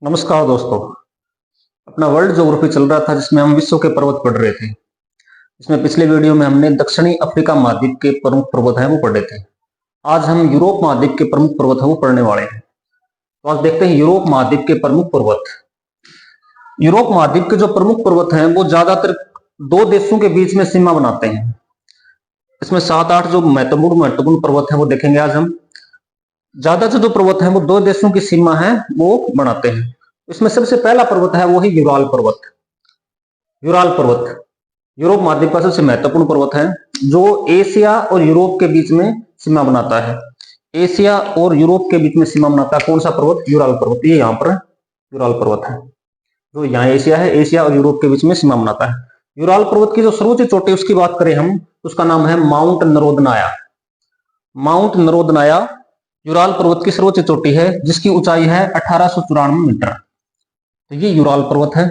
नमस्कार दोस्तों। अपना वर्ल्ड ज्योग्राफी चल रहा था जिसमें हम विश्व के पर्वत पढ़ रहे थे। इसमें पिछले वीडियो में हमने दक्षिणी अफ्रीका महाद्वीप के प्रमुख पर्वत हैं वो पढ़े थे। आज हम यूरोप महाद्वीप के प्रमुख पर्वत हैं वो पढ़ने वाले हैं। तो आज देखते हैं यूरोप महाद्वीप के प्रमुख पर्वत। यूरोप महाद्वीप के जो प्रमुख पर्वत हैं वो ज्यादातर दो देशों के बीच में सीमा बनाते हैं। इसमें 7-8 जो महत्वपूर्ण पर्वत है वो देखेंगे आज हम। ज्यादा जो पर्वत है वो दो देशों की सीमा है वो बनाते हैं। इसमें सबसे पहला पर्वत है वो है यूराल पर्वत। यूराल पर्वत यूरोप महाद्वीप का सबसे महत्वपूर्ण पर्वत है जो एशिया और यूरोप के बीच में सीमा बनाता है। एशिया और यूरोप के बीच में सीमा बनाता है कौन सा पर्वत? यूराल पर्वत। ये यहाँ पर यूराल पर्वत है जो यहाँ एशिया है, एशिया और यूरोप के बीच में सीमा बनाता है। यूराल पर्वत की जो सर्वोच्च चोटी उसकी बात करें हम, उसका नाम है माउंट नरोदनाया। माउंट नरोदनाया यूराल पर्वत की सर्वोच्च चोटी है जिसकी ऊंचाई है 1894 मीटर। तो ये यूराल पर्वत है।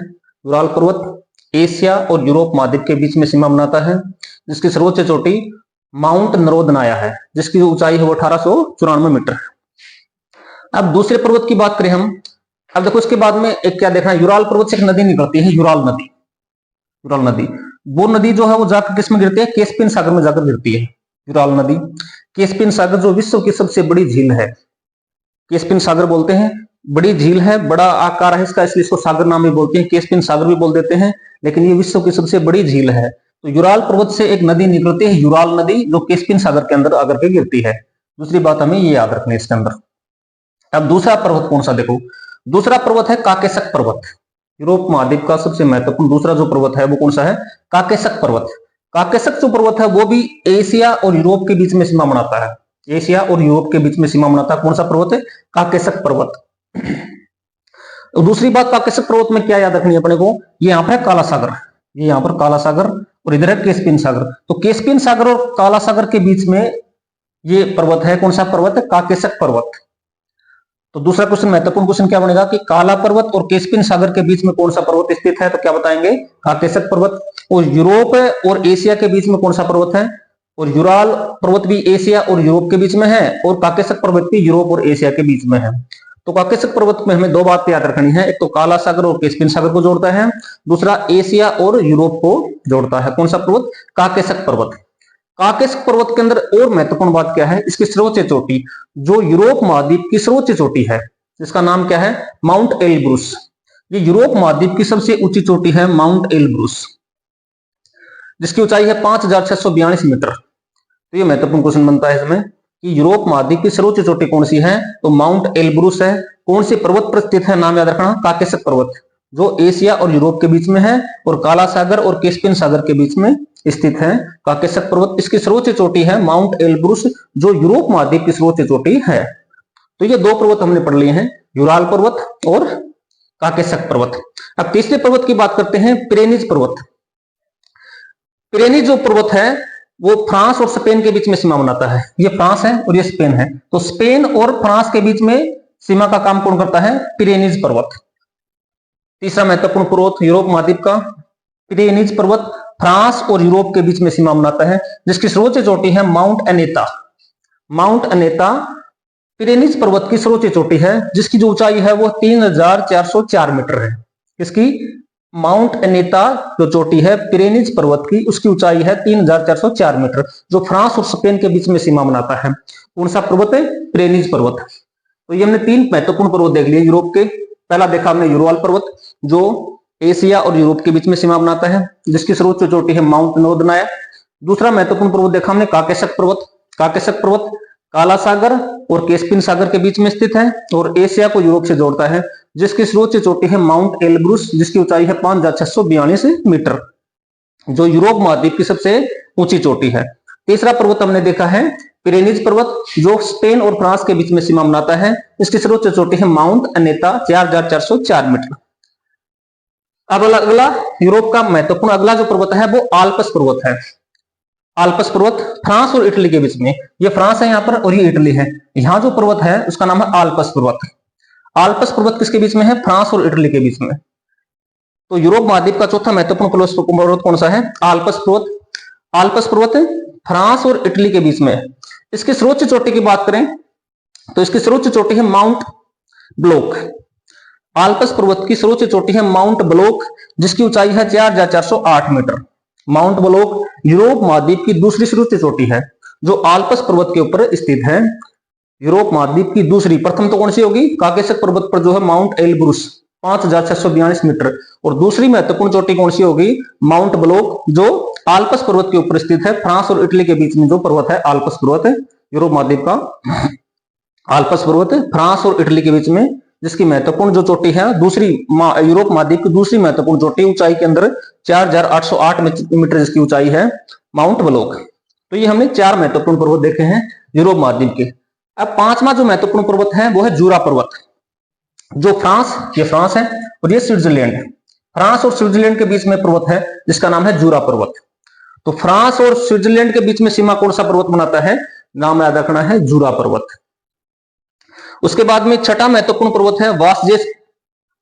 यूराल पर्वत एशिया और यूरोप महाद्वीप के बीच में सीमा बनाता है जिसकी सर्वोच्च चोटी माउंट नरोदनाया है जिसकी ऊंचाई है वो 1894 मीटर। अब दूसरे पर्वत की बात करें हम। अब देखो इसके बाद में एक क्या देखना, यूराल पर्वत से एक नदी निकलती है, यूराल नदी। यूराल नदी, वो नदी जो है वो जाकर किसमें गिरती है? कैस्पियन सागर में जाकर गिरती है यूराल नदी। कैस्पियन सागर जो विश्व की सबसे बड़ी झील है, कैस्पियन सागर बोलते हैं। बड़ी झील है, बड़ा आकार है इसका, इसलिए इसको सागर नाम भी बोलते हैं, कैस्पियन सागर भी बोल देते हैं, लेकिन ये विश्व की सबसे बड़ी झील है। तो यूराल पर्वत से एक नदी निकलती है यूराल नदी जो कैस्पियन सागर के अंदर आकर के गिरती है। दूसरी बात हमें ये याद रखनी है इसके अंदर। अब दूसरा पर्वत कौन सा देखो, दूसरा पर्वत है काकेशस पर्वत। यूरोप महाद्वीप का सबसे महत्वपूर्ण दूसरा जो पर्वत है वो कौन सा है? काकेशस पर्वत। काकेशस जो पर्वत है वो भी एशिया और यूरोप के बीच में सीमा बनाता है। एशिया और यूरोप के बीच में सीमा बनाता है कौन सा पर्वत है? काकेशस पर्वत। दूसरी बात काकेशस पर्वत में क्या याद रखनी है अपने को, ये यहाँ पर है काला सागर, ये यहाँ पर काला सागर और इधर है कैस्पियन सागर। तो कैस्पियन सागर और काला सागर के बीच में ये पर्वत है कौन सा पर्वत है? काकेशस पर्वत। तो दूसरा क्वेश्चन, महत्वपूर्ण क्वेश्चन क्या बनेगा कि काला पर्वत और कैस्पियन सागर के बीच में कौन सा पर्वत स्थित है? तो क्या बताएंगे? काकेशस पर्वत। और यूरोप और एशिया के बीच में कौन सा पर्वत है? और यूराल पर्वत भी एशिया और यूरोप के बीच में है और काकेशस पर्वत भी यूरोप और एशिया के बीच में है। तो काकेशस पर्वत में हमें दो बातें याद रखनी है, एक तो काला सागर और कैस्पियन सागर को जोड़ता है, दूसरा एशिया और यूरोप को जोड़ता है। कौन सा पर्वत? काकेशस पर्वत। काकेशस पर्वत के अंदर और महत्वपूर्ण बात क्या है? इसकी सर्वोच्च चोटी जो यूरोप महाद्वीप की सर्वोच्च चोटी है जिसका नाम क्या है? Mount Elbrus. ये यूरोप महाद्वीप की सबसे ऊंची चोटी है माउंट एलब्रूस जिसकी ऊंचाई है 5642 मीटर। तो ये महत्वपूर्ण क्वेश्चन बनता है इसमें कि यूरोप महाद्वीप की सर्वोच्च चोटी कौन सी है? तो माउंट एलब्रूस है। कौन से पर्वत पर स्थित है? नाम याद रखना, काकेशस पर्वत जो एशिया और यूरोप के बीच में है और काला सागर और कैस्पियन सागर के बीच में स्थित है काकेशस पर्वत। इसकी सर्वोच्च चोटी है माउंट एलब्रूस जो यूरोप महाद्वीप की सर्वोच्च चोटी है। तो ये दो पर्वत हमने पढ़ लिए हैं, यूराल पर्वत और काकेशस पर्वत। अब तीसरे पर्वत की बात करते हैं, पिरेनीज पर्वत। पिरेनीज जो पर्वत है वो फ्रांस और स्पेन के बीच में सीमा बनाता है। ये फ्रांस है और ये स्पेन है, तो स्पेन और फ्रांस के बीच में सीमा का काम कौन करता है? पिरेनीज पर्वत। तीसरा महत्वपूर्ण पर्वत यूरोप महाद्वीप का पिरेनीज पर्वत फ्रांस और यूरोप के बीच में सीमा बनाता है जिसकी सर्वोच्च चोटी है माउंट अनेता। माउंट अनेता पिरेनीज पर्वत की सर्वोच्च चोटी है जिसकी जो ऊंचाई है वो 3404 मीटर है। इसकी माउंट अनेता जो चोटी है पिरेनीज पर्वत की उसकी ऊंचाई है 3404 मीटर जो फ्रांस और स्पेन के बीच में सीमा बनाता है। कौन सा पर्वत है? पिरेनीज पर्वत। तो ये हमने तीन महत्वपूर्ण पर्वत देख लिए यूरोप के। पहला देखा हमने यूराल पर्वत जो एशिया और यूरोप के बीच में सीमा बनाता है जिसकी सर्वोच्च चोटी है माउंट नरोदनाया। दूसरा महत्वपूर्ण पर्वत देखा हमने काकेशस पर्वत। काकेशस पर्वत काला सागर और कैस्पियन सागर के बीच में स्थित है और एशिया को यूरोप से जोड़ता है जिसकी सर्वोच्च चोटी है माउंट एलब्रूस जिसकी ऊंचाई है 5642 मीटर जो यूरोप महाद्वीप की सबसे ऊंची चोटी है। तीसरा पर्वत हमने देखा है पिरेनीज पर्वत जो स्पेन और फ्रांस के बीच में सीमा बनाता है, इसकी सर्वोच्च चोटी है माउंट अनेता 4404 मीटर। अब अगला यूरोप का महत्वपूर्ण अगला जो पर्वत है वो आल्प्स पर्वत है। आल्प्स पर्वत फ्रांस और इटली के बीच में, ये फ्रांस है यहाँ पर और ये इटली है, यहाँ जो पर्वत है उसका नाम है आल्प्स पर्वत। आल्प्स पर्वत किसके बीच में है? फ्रांस और इटली के बीच में। तो यूरोप महाद्वीप का चौथा महत्वपूर्ण पर्वत कौन सा है? आल्प्स पर्वत। आल्प्स पर्वत फ्रांस और इटली के बीच में है। इसकी सर्वोच्च चोटी की बात करें तो इसकी सर्वोच्च चोटी है माउंट ब्लॉक। आल्प्स पर्वत की सर्वोच्च चोटी है माउंट ब्लॉक, जिसकी ऊंचाई है 4,408 मीटर। माउंट ब्लॉक यूरोप महाद्वीप की दूसरी सर्वोच्च चोटी है जो आल्प्स पर्वत के ऊपर स्थित है। यूरोप महाद्वीप की दूसरी, प्रथम तो कौन सी होगी, काकेशस पर्वत पर जो है माउंट एलब्रूस 5,642 मीटर, और दूसरी महत्वपूर्ण चोटी कौन सी होगी, माउंट ब्लॉक जो आल्प्स पर्वत के ऊपर स्थित है। फ्रांस और इटली के बीच में जो पर्वत है आल्प्स पर्वत है, यूरोप महाद्वीप का आल्प्स पर्वत, फ्रांस और इटली के बीच में, जिसकी महत्वपूर्ण जो चोटी है दूसरी, यूरोप महाद्वीप की दूसरी महत्वपूर्ण चोटी, ऊंचाई के अंदर 4,808 मीटर जिसकी ऊंचाई है, माउंट ब्लॉक। तो ये हमने 4 महत्वपूर्ण पर्वत देखे हैं यूरोप महाद्वीप के। अब 5वां जो महत्वपूर्ण पर्वत है वो है जूरा पर्वत, जो फ्रांस, ये फ्रांस है और ये स्विट्जरलैंड है। फ्रांस और स्विट्जरलैंड के बीच में पर्वत है जिसका नाम है जूरा पर्वत। तो फ्रांस और स्विट्जरलैंड के बीच में सीमा कौन सा पर्वत बनाता है, नाम याद रखना है जूरा पर्वत। उसके बाद में 6वां महत्वपूर्ण पर्वत है वासजेस।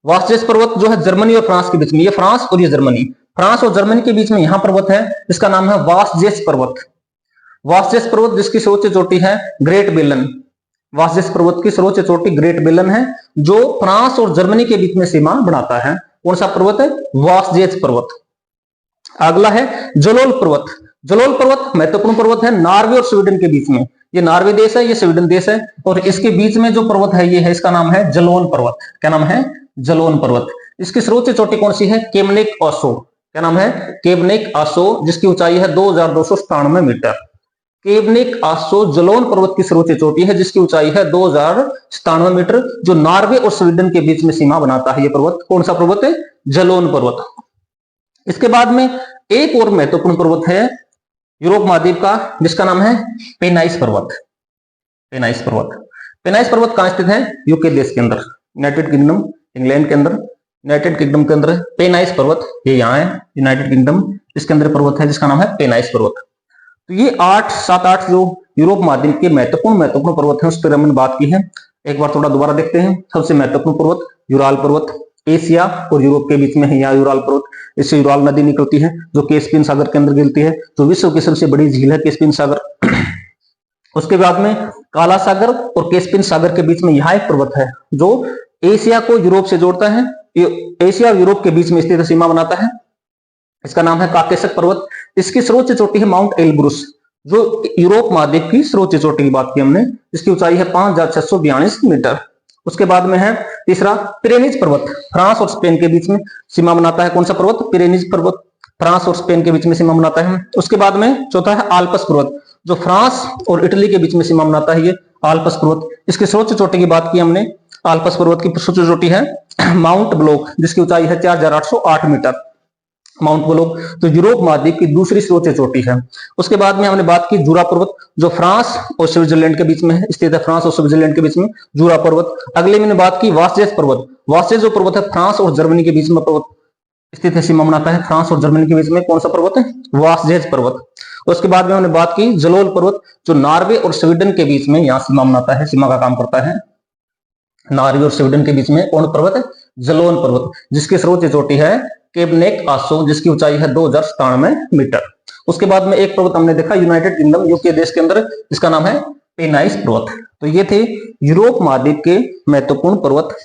वासजेस पर्वत जो है जर्मनी और फ्रांस के बीच में, ये फ्रांस और ये जर्मनी, फ्रांस और जर्मनी के बीच में यहां पर्वत है, इसका नाम है वासजेस पर्वत। वासजेस पर्वत जिसकी सर्वोच्च चोटी है ग्रेट बेलन। वासजेस पर्वत की सर्वोच्च चोटी ग्रेट बेलन है जो फ्रांस और जर्मनी के बीच में सीमा बनाता है। कौन सा पर्वत है, वासजेस पर्वत। अगला है जलोल पर्वत। जलोल पर्वत महत्वपूर्ण पर्वत है नॉर्वे और स्वीडन के बीच में, ये नॉर्वे देश है, ये स्वीडन देश है, और इसके बीच में जो पर्वत है ये है, इसका नाम है जलोन पर्वत। क्या नाम है, जलोन पर्वत। इसकी सर्वोच्च चोटी कौन सी है, केमनिक आसो। क्या नाम है, केमनिक आसो, जिसकी ऊंचाई है 2,297 मीटर। केवनिक आसो जलोन पर्वत की सर्वोच्च चोटी है जिसकी ऊंचाई है 2,097 मीटर, जो नॉर्वे और स्वीडन के बीच में सीमा बनाता है। ये पर्वत कौन सा पर्वत है, जलोन पर्वत। इसके बाद में एक और महत्वपूर्ण पर्वत है यूरोप महाद्वीप का, जिसका नाम है पेनाइस पर्वत। पेनाइस पर्वत, पेनाइस पर्वत कहां स्थित है, यूके देश के अंदर, यूनाइटेड किंगडम, इंग्लैंड के अंदर, यूनाइटेड किंगडम के अंदर पेनाइस पर्वत, ये यहाँ है यूनाइटेड किंगडम, इसके अंदर पर्वत है जिसका नाम है पेनाइस पर्वत। तो ये 7-8 जो यूरोप महाद्वीप के महत्वपूर्ण पर्वत हैं उस पर हमने बात की है। एक बार थोड़ा दोबारा देखते हैं। सबसे महत्वपूर्ण पर्वत यूराल पर्वत, एशिया और यूरोप के बीच में है यहाँ यूराल पर्वत। इससे यूराल नदी निकलती है जो कैस्पियन सागर के अंदर गिरती है, जो विश्व की सबसे बड़ी झील है कैस्पियन सागर। उसके बाद में काला सागर और कैस्पियन सागर के बीच में यहाँ एक पर्वत है जो एशिया को यूरोप से जोड़ता है, एशिया और यूरोप के बीच में स्थित सीमा बनाता है, इसका नाम है काकेशस पर्वत। इसकी सर्वोच्च चोटी है माउंट एलब्रूस, जो यूरोप महाद्वीप की सर्वोच्च चोटी की बात की हमने, इसकी ऊंचाई है 5,642 मीटर। उसके बाद में है तीसरा पिरेनीज पर्वत, फ्रांस और स्पेन के बीच में सीमा बनाता है। कौन सा पर्वत, पिरेनीज पर्वत, फ्रांस और स्पेन के बीच में सीमा बनाता है। उसके बाद में चौथा है आल्प्स पर्वत, जो फ्रांस और इटली के बीच में सीमा बनाता है, ये आल्प्स पर्वत। इसकी सर्वोच्च चोटी की बात की हमने, आल्प्स पर्वत की सर्वोच्च चोटी है माउंट ब्लॉक, जिसकी ऊंचाई है 4,808 मीटर, माउंट ब्लॉक, तो यूरोप महाद्वीप की दूसरी सर्वोच्च चोटी है। उसके बाद में हमने बात की जूरा पर्वत, जो फ्रांस और स्विट्जरलैंड के बीच में है, स्थित है फ्रांस और स्विट्जरलैंड के बीच में जूरा पर्वत। अगले मैंने बात की वासजेस पर्वत। वासजेस जो पर्वत है फ्रांस और जर्मनी के बीच में पर्वत स्थित है, सीमा बनाता है फ्रांस और जर्मनी के बीच में। कौन सा पर्वत है, वासजेस पर्वत। उसके बाद में हमने बात की जलोल पर्वत, जो नॉर्वे और स्वीडन के बीच में यहाँ सीमा बनाता है, सीमा का काम करता है। नॉर्वे और स्वीडन के बीच में कौन पर्वत है, जलोन पर्वत, जिसकी सर्वोच्च चोटी है केबनेक आसो, जिसकी ऊंचाई है 2,097 मीटर। उसके बाद में एक पर्वत हमने देखा यूनाइटेड किंगडम यूके देश के अंदर, जिसका नाम है पेनाइस पर्वत। तो ये थे यूरोप महाद्वीप के महत्वपूर्ण पर्वत।